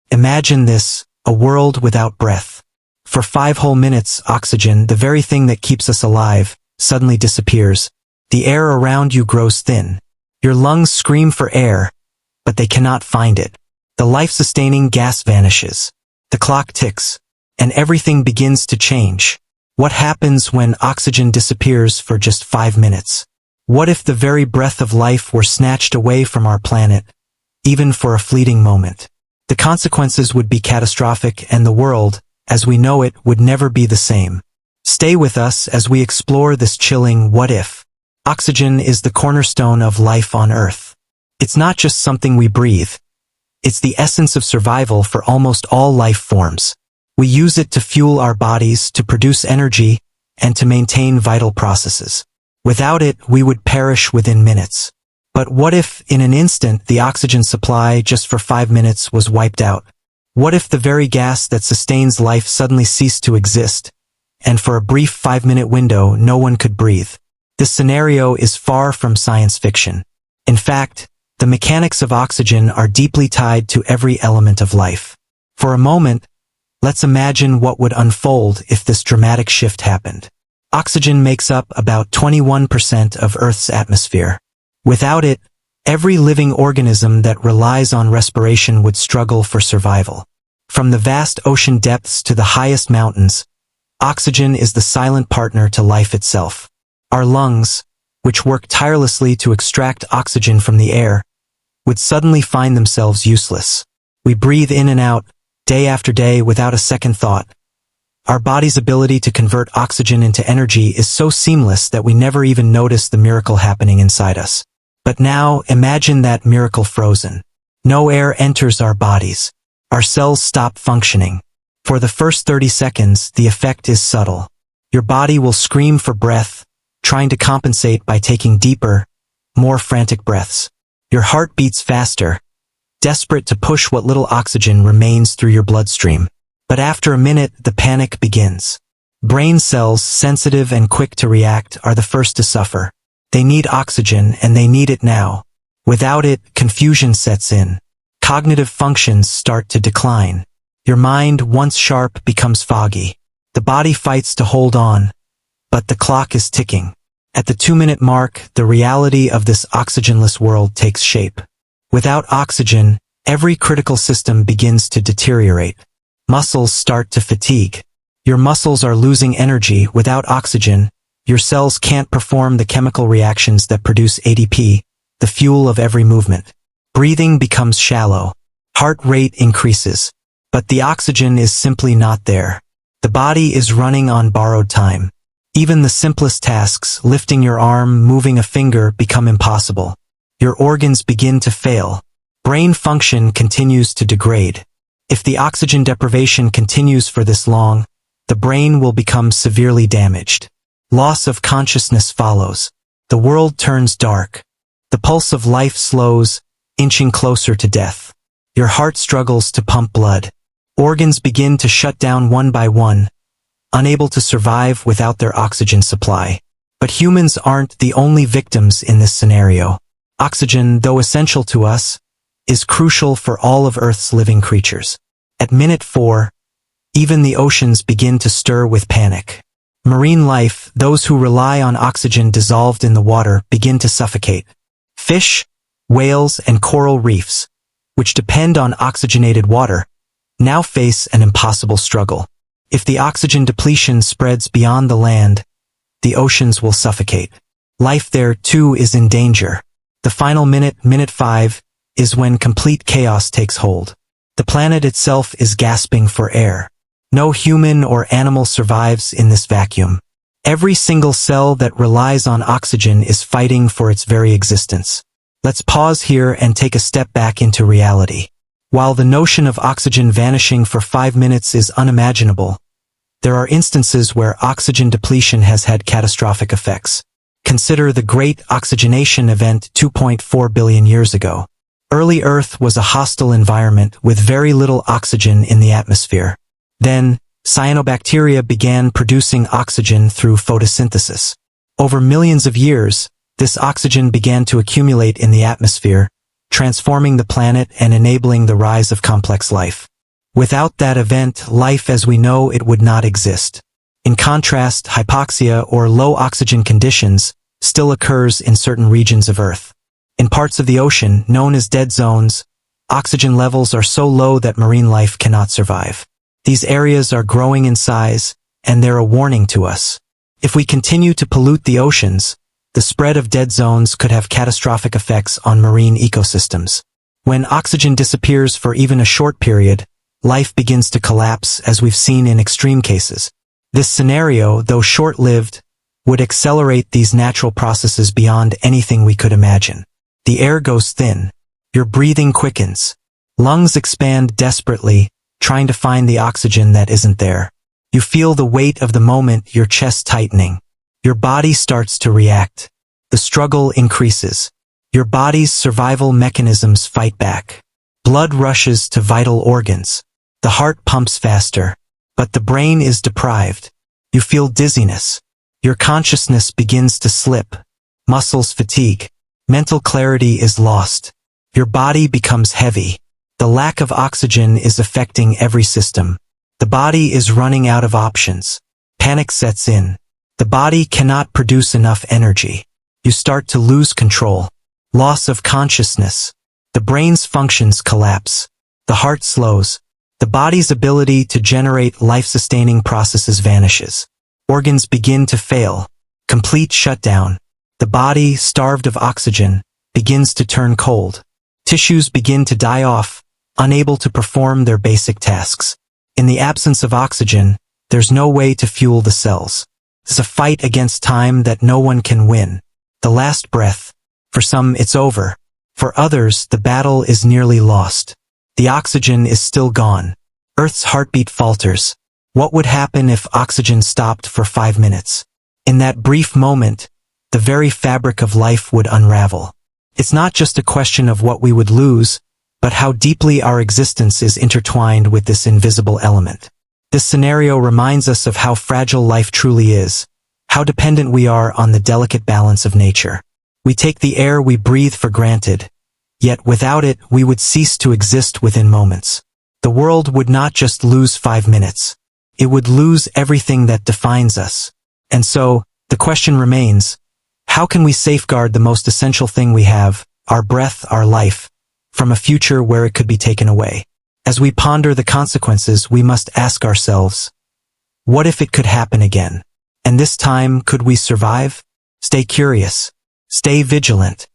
Imagine this, a world without breath. For 5 whole minutes, oxygen, the very thing that keeps us alive, suddenly disappears. The air around you grows thin. Your lungs scream for air, but they cannot find it. The life-sustaining gas vanishes. The clock ticks, and everything begins to change. What happens when oxygen disappears for just 5 minutes? What if the very breath of life were snatched away from our planet, even for a fleeting moment? The consequences would be catastrophic, and the world, as we know it, would never be the same. Stay with us as we explore this chilling what if. Oxygen is the cornerstone of life on Earth. It's not just something we breathe. It's the essence of survival for almost all life forms. We use it to fuel our bodies, to produce energy, and to maintain vital processes. Without it, we would perish within minutes. But what if, in an instant, the oxygen supply just for 5 minutes was wiped out? What if the very gas that sustains life suddenly ceased to exist, and for a brief 5-minute window no one could breathe? This scenario is far from science fiction. In fact, the mechanics of oxygen are deeply tied to every element of life. For a moment, let's imagine what would unfold if this dramatic shift happened. Oxygen makes up about 21% of Earth's atmosphere. Without it, every living organism that relies on respiration would struggle for survival. From the vast ocean depths to the highest mountains, oxygen is the silent partner to life itself. Our lungs, which work tirelessly to extract oxygen from the air, would suddenly find themselves useless. We breathe in and out, day after day, without a second thought. Our body's ability to convert oxygen into energy is so seamless that we never even notice the miracle happening inside us. But now, imagine that miracle frozen. No air enters our bodies. Our cells stop functioning. For the first 30 seconds, the effect is subtle. Your body will scream for breath, trying to compensate by taking deeper, more frantic breaths. Your heart beats faster, desperate to push what little oxygen remains through your bloodstream. But after a minute, the panic begins. Brain cells, sensitive and quick to react, are the first to suffer. They need oxygen, and they need it now. Without it, confusion sets in. Cognitive functions start to decline. Your mind, once sharp, becomes foggy. The body fights to hold on, but the clock is ticking. At the 2-minute mark, the reality of this oxygenless world takes shape. Without oxygen, every critical system begins to deteriorate. Muscles start to fatigue. Your muscles are losing energy. Without oxygen, your cells can't perform the chemical reactions that produce ATP, the fuel of every movement. Breathing becomes shallow. Heart rate increases. But the oxygen is simply not there. The body is running on borrowed time. Even the simplest tasks, lifting your arm, moving a finger, become impossible. Your organs begin to fail. Brain function continues to degrade. If the oxygen deprivation continues for this long, the brain will become severely damaged. Loss of consciousness follows. The world turns dark. The pulse of life slows, inching closer to death. Your heart struggles to pump blood. Organs begin to shut down one by one, unable to survive without their oxygen supply. But humans aren't the only victims in this scenario. Oxygen, though essential to us, is crucial for all of Earth's living creatures. At minute 4, even the oceans begin to stir with panic. Marine life, those who rely on oxygen dissolved in the water, begin to suffocate. Fish, whales, and coral reefs, which depend on oxygenated water, now face an impossible struggle. If the oxygen depletion spreads beyond the land, the oceans will suffocate. Life there, too, is in danger. The final minute, minute 5, is when complete chaos takes hold. The planet itself is gasping for air. No human or animal survives in this vacuum. Every single cell that relies on oxygen is fighting for its very existence. Let's pause here and take a step back into reality. While the notion of oxygen vanishing for 5 minutes is unimaginable, there are instances where oxygen depletion has had catastrophic effects. Consider the Great Oxygenation Event 2.4 billion years ago. Early Earth was a hostile environment with very little oxygen in the atmosphere. Then, cyanobacteria began producing oxygen through photosynthesis. Over millions of years, this oxygen began to accumulate in the atmosphere, transforming the planet and enabling the rise of complex life. Without that event, life as we know it would not exist. In contrast, hypoxia or low oxygen conditions still occurs in certain regions of Earth. In parts of the ocean, known as dead zones, oxygen levels are so low that marine life cannot survive. These areas are growing in size, and they're a warning to us. If we continue to pollute the oceans, the spread of dead zones could have catastrophic effects on marine ecosystems. When oxygen disappears for even a short period, life begins to collapse, as we've seen in extreme cases. This scenario, though short-lived, would accelerate these natural processes beyond anything we could imagine. The air goes thin. Your breathing quickens. Lungs expand desperately, trying to find the oxygen that isn't there. You feel the weight of the moment, your chest tightening. Your body starts to react. The struggle increases. Your body's survival mechanisms fight back. Blood rushes to vital organs. The heart pumps faster. But the brain is deprived. You feel dizziness. Your consciousness begins to slip. Muscles fatigue. Mental clarity is lost. Your body becomes heavy. The lack of oxygen is affecting every system. The body is running out of options. Panic sets in. The body cannot produce enough energy. You start to lose control. Loss of consciousness. The brain's functions collapse. The heart slows. The body's ability to generate life-sustaining processes vanishes. Organs begin to fail. Complete shutdown. The body, starved of oxygen, begins to turn cold. Tissues begin to die off, unable to perform their basic tasks. In the absence of oxygen, there's no way to fuel the cells. It's a fight against time that no one can win. The last breath. For some, it's over. For others, the battle is nearly lost. The oxygen is still gone. Earth's heartbeat falters. What would happen if oxygen stopped for 5 minutes? In that brief moment, the very fabric of life would unravel. It's not just a question of what we would lose, but how deeply our existence is intertwined with this invisible element. This scenario reminds us of how fragile life truly is, how dependent we are on the delicate balance of nature. We take the air we breathe for granted, yet without it we would cease to exist within moments. The world would not just lose 5 minutes. It would lose everything that defines us. And so, the question remains, how can we safeguard the most essential thing we have, our breath, our life, from a future where it could be taken away? As we ponder the consequences, we must ask ourselves, what if it could happen again? And this time, could we survive? Stay curious. Stay vigilant.